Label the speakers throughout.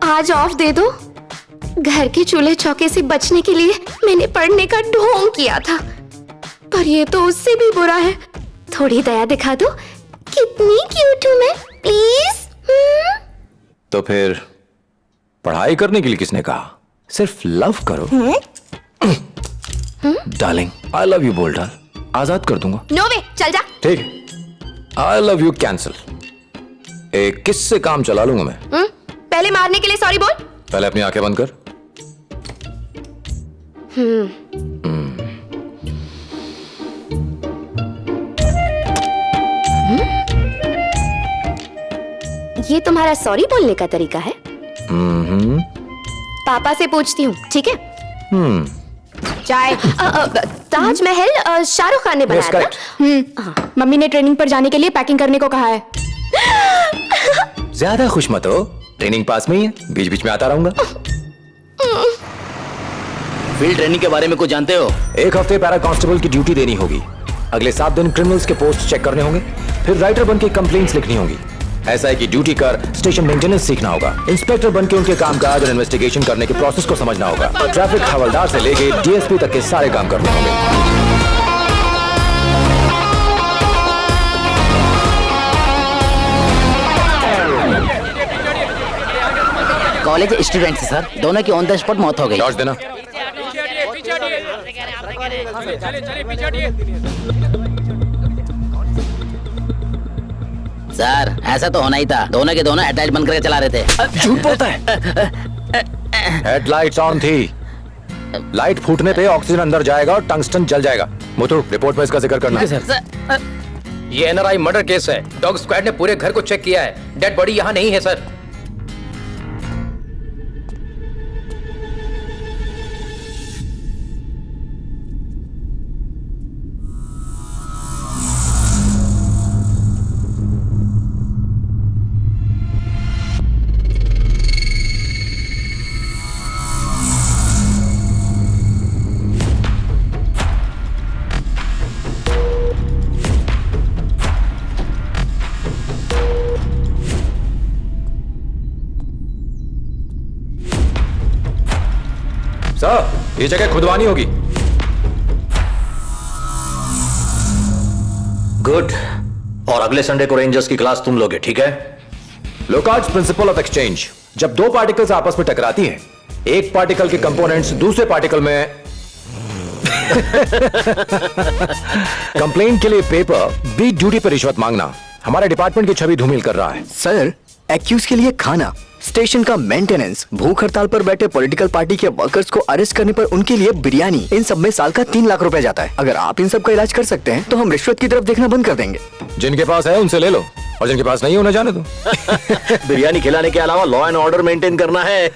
Speaker 1: आज ऑफ दे दो। घर के चूल्हे चौके से बचने के लिए मैंने पढ़ने का ढोंग किया था, पर ये तो उससे भी बुरा है। थोड़ी दया दिखा दो, कितनी क्यूट हूँ मैं, प्लीज।
Speaker 2: तो फिर पढ़ाई करने के लिए किसने कहा? सिर्फ लव करो। डार्लिंग, आई लव यू बोल डाल, आजाद कर दूंगा।
Speaker 1: नो वे, चल जा।
Speaker 2: ठीक है, आई लव यू कैंसिल। एक किस से काम चला लूंगा मैं।
Speaker 1: पहले मारने के लिए सॉरी बोल।
Speaker 2: पहले अपनी आंखें बंद कर।
Speaker 1: ये तुम्हारा सॉरी बोलने का तरीका है? पापा से पूछती हूँ, ठीक है? चाय। ताजमहल शाहरुख खान ने बनाया था।
Speaker 3: मम्मी ने ट्रेनिंग पर जाने के लिए पैकिंग करने को कहा है।
Speaker 2: ज्यादा खुश मत हो, ट्रेनिंग पास में ही है, बीच बीच में आता रहूंगा।
Speaker 4: फील्ड ट्रेनिंग के बारे में कुछ जानते हो?
Speaker 2: एक हफ्ते पैरा कांस्टेबल की ड्यूटी देनी होगी, अगले 7 दिन क्रिमिनल्स के पोस्ट चेक करने होंगे, फिर राइटर बन के कंप्लेंट्स लिखनी होगी। ऐसा है कि ड्यूटी कर स्टेशन मेंटेनेंस सीखना होगा, इंस्पेक्टर बन के उनके कामकाज और इन्वेस्टिगेशन करने के प्रोसेस को समझना होगा, और ट्रैफिक हवलदार से लेके डीएसपी तक के सारे काम करने होंगे।
Speaker 4: कॉलेज स्टूडेंट है सर, दोनों की ऑन द स्पॉट मौत हो गई।
Speaker 2: टॉर्च देना।
Speaker 4: सर ऐसा तो होना ही था, दोनों के दोनों अटैच बंद करके चला रहे थे।
Speaker 2: झूठ बोलता है। हेडलाइट्स ऑन थी, लाइट फूटने पे ऑक्सीजन अंदर जाएगा और टंगस्टन जल जाएगा। मुथु, रिपोर्ट में इसका जिक्र करना है।
Speaker 4: सर
Speaker 5: ये एनआरआई मर्डर केस है। डॉग स्क्वाड ने पूरे घर को चेक किया है, डेड बॉडी यहाँ नहीं है सर।
Speaker 2: सर, ये जगह खुदवानी होगी।
Speaker 6: गुड। और अगले संडे को रेंजर्स की क्लास तुम लोगे, ठीक है?
Speaker 2: Locard's principle of exchange. जब दो पार्टिकल्स आपस में टकराती हैं, एक पार्टिकल के कंपोनेंट्स दूसरे पार्टिकल में कंप्लेंट के लिए पेपर, बीट ड्यूटी पर रिश्वत मांगना हमारे डिपार्टमेंट की छवि धूमिल कर रहा है।
Speaker 7: सर, एक्यूज के लिए खाना, स्टेशन का मेंटेनेंस, भूख हड़ताल पर बैठे पॉलिटिकल पार्टी के वर्कर्स को अरेस्ट करने पर उनके लिए बिरयानी, इन सब में साल का 3 लाख रुपए जाता है। अगर आप इन सब का इलाज कर सकते हैं तो हम रिश्वत की तरफ देखना बंद कर देंगे।
Speaker 2: जिनके पास है उनसे ले लो, और जिनके पास नहीं है उन्हें जाने दो।
Speaker 6: बिरयानी खिलाने के अलावा लॉ एंड ऑर्डर मेंटेन करना है।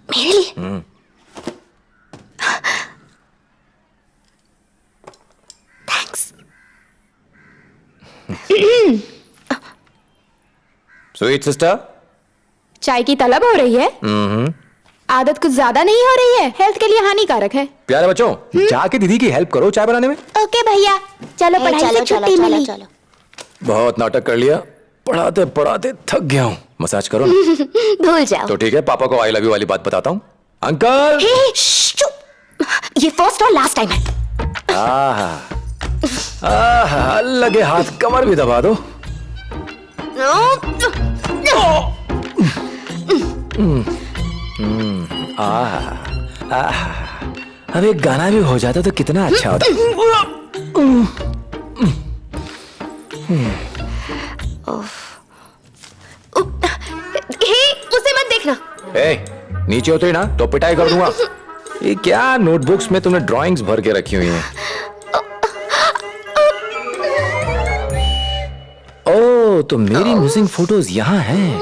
Speaker 1: मेरे लिए। थैंक्स।
Speaker 2: स्वीट सिस्टर,
Speaker 3: चाय की तलब हो रही है? आदत कुछ ज्यादा नहीं हो रही है? हेल्थ के लिए हानिकारक है।
Speaker 2: प्यारे बच्चों, जाके दीदी की हेल्प करो चाय बनाने में।
Speaker 1: ओके भैया, चलो पढ़ाई से छुट्टी मिली।
Speaker 2: बहुत नाटक कर लिया, पढ़ाते पढ़ाते थक गया हूँ। मसाज करो ना।
Speaker 1: भूल जाओ।
Speaker 2: तो ठीक है, पापा को आई लव यू वाली बात बताता हूँ। अंकल।
Speaker 1: हे, चुप। ये फर्स्ट और लास्ट टाइम है।
Speaker 2: आहा, लगे हाथ कमर भी दबा दो। अब एक गाना भी हो जाता तो कितना अच्छा होता।
Speaker 1: उसे मत देखना।
Speaker 2: नीचे उतरी ना तो पिटाई कर दूंगा। ये क्या नोटबुक्स में तुमने ड्राइंग्स भर के रखी हुई हैं? ओह, तो मेरी मिसिंग फोटोज यहाँ हैं।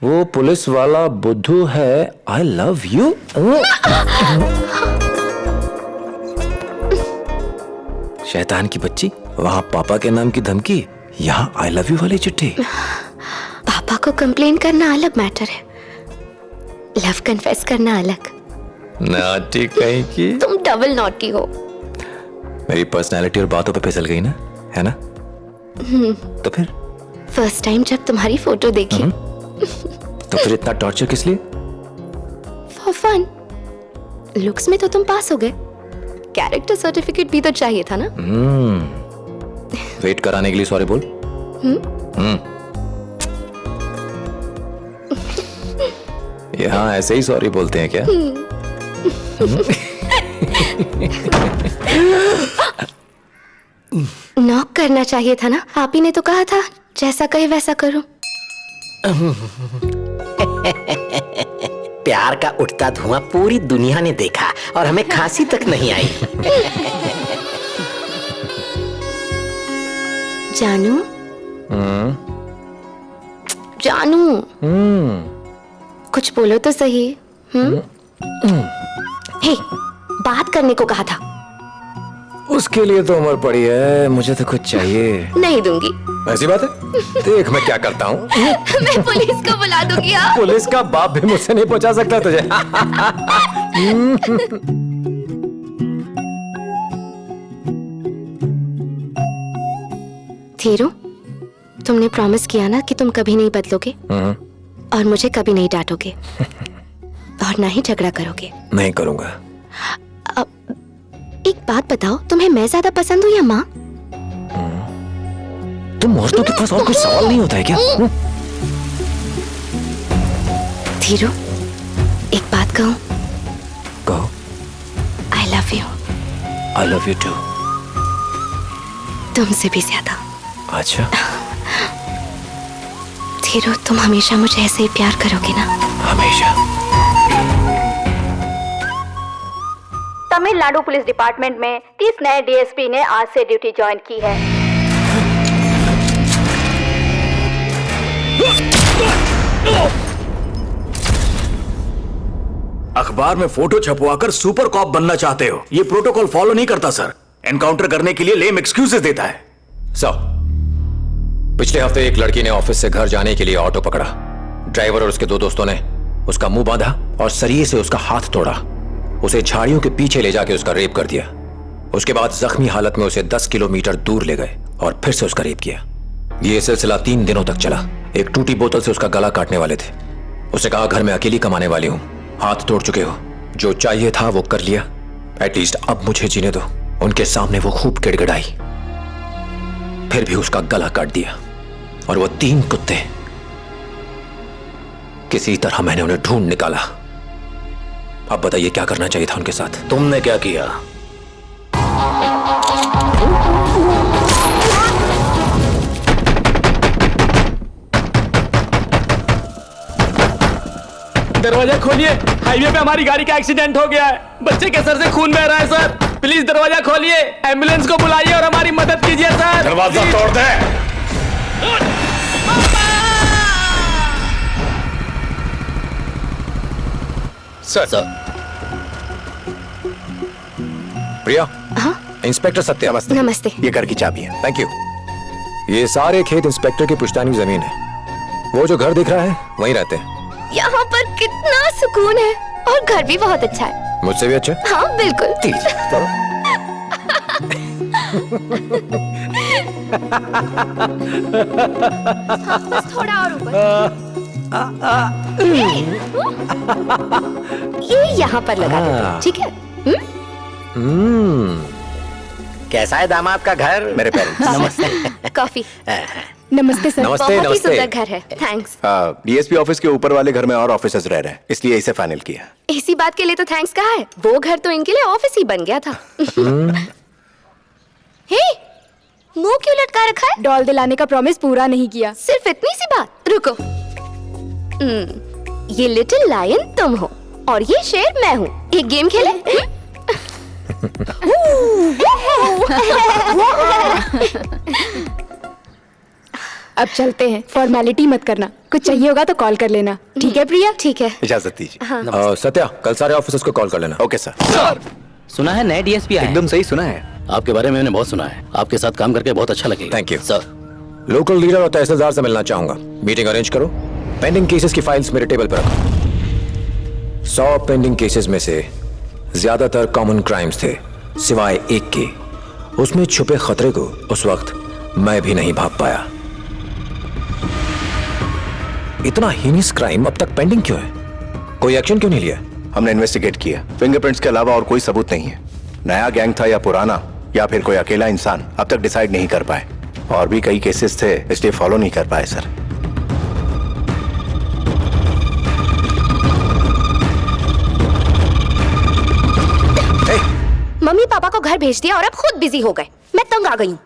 Speaker 2: वो पुलिस वाला बुद्धू है आई लव यू। शैतान की बच्ची, वहां पापा के नाम की धमकी, यहाँ आई लव यू वाली चिट्ठी।
Speaker 1: पापा को कंप्लेन करना अलग मैटर है, लव कन्फेस करना अलग।
Speaker 2: नॉटी कहीं की।
Speaker 1: तुम डबल नॉटी हो।
Speaker 2: मेरी पर्सनैलिटी और बातों पे फिसल गई ना, है ना? तो फिर
Speaker 1: फर्स्ट टाइम जब तुम्हारी फोटो देखी,
Speaker 2: तो फिर इतना टॉर्चर किस लिए?
Speaker 1: For fun. लुक्स में तो तुम पास हो गए, कैरेक्टर सर्टिफिकेट भी तो चाहिए था ना।
Speaker 2: वेट कराने के लिए सॉरी बोल। यहाँ ऐसे ही सॉरी बोलते हैं क्या?
Speaker 1: नॉक करना चाहिए था ना, आप ही ने तो कहा था जैसा कहे वैसा करो।
Speaker 8: प्यार का उठता धुआं पूरी दुनिया ने देखा और हमें खांसी तक नहीं आई।
Speaker 1: जानू, जानू, कुछ बोलो तो सही। हे, बात करने को कहा था।
Speaker 2: उसके लिए तो उम्र पड़ी है, मुझे तो कुछ चाहिए।
Speaker 1: नहीं दूंगी।
Speaker 2: ऐसी बात है? देख मैं क्या करता हूँ।
Speaker 1: मैं पुलिस को बुला दूंगी। हाँ?
Speaker 2: पुलिस का बाप भी मुझसे नहीं पहुंचा सकता तुझे।
Speaker 1: धीरू, तुमने प्रॉमिस किया ना कि तुम कभी नहीं बदलोगे और मुझे कभी नहीं डांटोगे और ना ही झगड़ा करोगे।
Speaker 2: नहीं करूंगा।
Speaker 1: एक बात बताओ, तुम्हें मैं ज्यादा पसंद हूँ या माँ?
Speaker 2: तुम औरतों के पास और कोई सवाल नहीं होता है क्या?
Speaker 1: धीरू, एक बात कहूँ?
Speaker 2: कहो।
Speaker 1: I love you.
Speaker 2: I love you too.
Speaker 1: तुमसे भी ज्यादा।
Speaker 2: अच्छा।
Speaker 1: धीरू, तुम हमेशा मुझे ऐसे ही प्यार करोगे ना?
Speaker 2: हमेशा।
Speaker 9: तमिलनाडु पुलिस डिपार्टमेंट में 30 नए डीएसपी ने आज से ड्यूटी ज्वाइन की है।
Speaker 6: अखबार में फोटो छपवाकर सुपर कॉप बनना चाहते हो? ये प्रोटोकॉल फॉलो नहीं करता सर। एनकाउंटर करने के लिए लेम एक्सक्यूजेस देता है।
Speaker 2: पिछले हफ्ते एक लड़की ने ऑफिस से घर जाने के लिए ऑटो पकड़ा। ड्राइवर और उसके 2 दोस्तों ने उसका मुंह बांधा और सरिये से उसका हाथ तोड़ा। उसे झाड़ियों के पीछे ले जाके उसका रेप कर दिया। उसके बाद जख्मी हालत में उसे 10 किलोमीटर दूर ले गए और फिर से उसका रेप किया। यह सिलसिला 3 दिनों तक चला। एक टूटी बोतल से उसका गला काटने वाले थे। उसे कहा, घर में अकेली कमाने वाली हूं, हाथ तोड़ चुके हो, जो चाहिए था वो कर लिया, एटलीस्ट अब मुझे जीने दो। उनके सामने वो खूब गिड़गिड़ाई, फिर भी उसका गला काट दिया। और वो 3 कुत्ते, किसी तरह मैंने उन्हें ढूंढ निकाला। अब बताइए क्या करना चाहिए था उनके साथ?
Speaker 6: तुमने क्या किया?
Speaker 10: दरवाजा खोलिए, हाईवे पे हमारी गाड़ी का एक्सीडेंट हो गया है। बच्चे के सर से खून बह रहा है सर। प्लीज दरवाजा खोलिए, एम्बुलेंस को बुलाइए और हमारी मदद कीजिए सर।
Speaker 6: दरवाजा तोड़ दे।
Speaker 5: सर।
Speaker 2: प्रिया।
Speaker 1: हाँ?
Speaker 2: इंस्पेक्टर सत्या।
Speaker 7: नमस्ते।
Speaker 1: नमस्ते।
Speaker 7: ये घर की चाबी है।
Speaker 2: Thank you. ये सारे खेत इंस्पेक्टर की पुश्तैनी जमीन है। वो जो घर दिख रहा है वहीं रहते हैं।
Speaker 1: यहाँ पर कितना सुकून है और घर भी बहुत अच्छा है।
Speaker 2: मुझसे भी अच्छा?
Speaker 1: हाँ बिल्कुल।
Speaker 2: चलो।
Speaker 1: हाँ, बस थोड़ा और ऊपर। ये यहाँ पर लगा देते हैं, ठीक है?
Speaker 8: कैसा है दामाद का घर?
Speaker 7: मेरे पेरेंट्स।
Speaker 8: नमस्ते।
Speaker 1: कॉफी।
Speaker 3: नमस्ते सर।
Speaker 2: नमस्ते।
Speaker 1: बहुत ही
Speaker 2: नमस्ते।
Speaker 1: सुंदर घर है। थैंक्स।
Speaker 7: डीएसपी ऑफिस के ऊपर वाले घर में और ऑफिसर्स रह रहे हैं, इसलिए इसे फाइनल किया।
Speaker 1: इसी बात के लिए तो थैंक्स कहा है। वो घर तो इनके लिए ऑफिस ही बन गया था। हे, मुंह क्यों लटका रखा है?
Speaker 3: डॉल दिलाने का प्रॉमिस पूरा नहीं किया।
Speaker 1: सिर्फ इतनी सी बात। रुको। ये लिटिल लायन तुम हो और ये शेर मैं हूँ। एक गेम खेले?
Speaker 3: अब चलते हैं, फॉर्मेलिटी मत करना। कुछ चाहिए होगा तो कॉल कर लेना, ठीक है प्रिया?
Speaker 1: ठीक है।
Speaker 7: इजाजत दीजिए।
Speaker 2: सत्या, कल सारे ऑफिसर्स को कॉल कर लेना।
Speaker 7: Okay sir.
Speaker 4: सुना है नए डीएसपी आए हैं।
Speaker 7: एकदम सही सुना है।
Speaker 4: आपके बारे में मैंने बहुत सुना है। आपके साथ काम करके बहुत अच्छा लगेगा।
Speaker 2: Thank you
Speaker 4: sir.
Speaker 2: Local leader और तहसीलदार से मिलना चाहूंगा। मीटिंग अरेंज करो। पेंडिंग केसेस की फाइल्स मेरे टेबल पर रखो। 100 पेंडिंग केसेस में से ज्यादातर कॉमन क्राइम्स थे, सिवाय एक के। उसमें छुपे खतरे को उस वक्त मैं भी नहीं भाग पाया। इतना हीनियस क्राइम अब तक पेंडिंग क्यों है? कोई एक्शन क्यों नहीं लिया?
Speaker 7: हमने इन्वेस्टिगेट किया, फिंगरप्रिंट्स के अलावा और कोई सबूत नहीं है। नया गैंग था या पुराना, या फिर कोई अकेला इंसान, अब तक डिसाइड नहीं कर पाए। और भी कई केसेस थे, इसलिए फॉलो नहीं कर पाए सर।
Speaker 1: मम्मी पापा को घर भेज दिया और अब खुद बिजी हो गए। मैं तंग आ गई हूँ।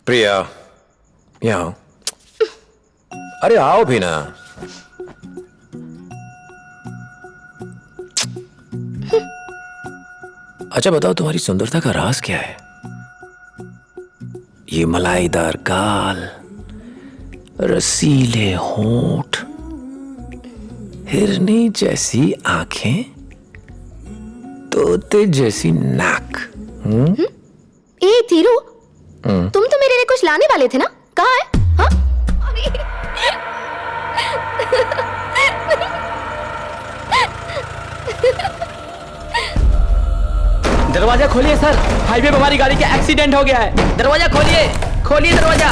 Speaker 2: प्रिया, यहाँ आओ। अरे आओ भी ना। अच्छा बताओ, तुम्हारी सुंदरता का राज क्या है? ये मलाईदार गाल, रसीले होंठ, हिरनी जैसी आंखें, तोते जैसी नाक।
Speaker 1: ए तीरू, तुम तो मेरे लिए कुछ लाने वाले थे ना? कहाँ है? हाँ?
Speaker 10: दरवाजा खोलिए सर, हाईवे पे हमारी गाड़ी का एक्सीडेंट हो गया है। दरवाजा खोलिए, खोलिए दरवाजा।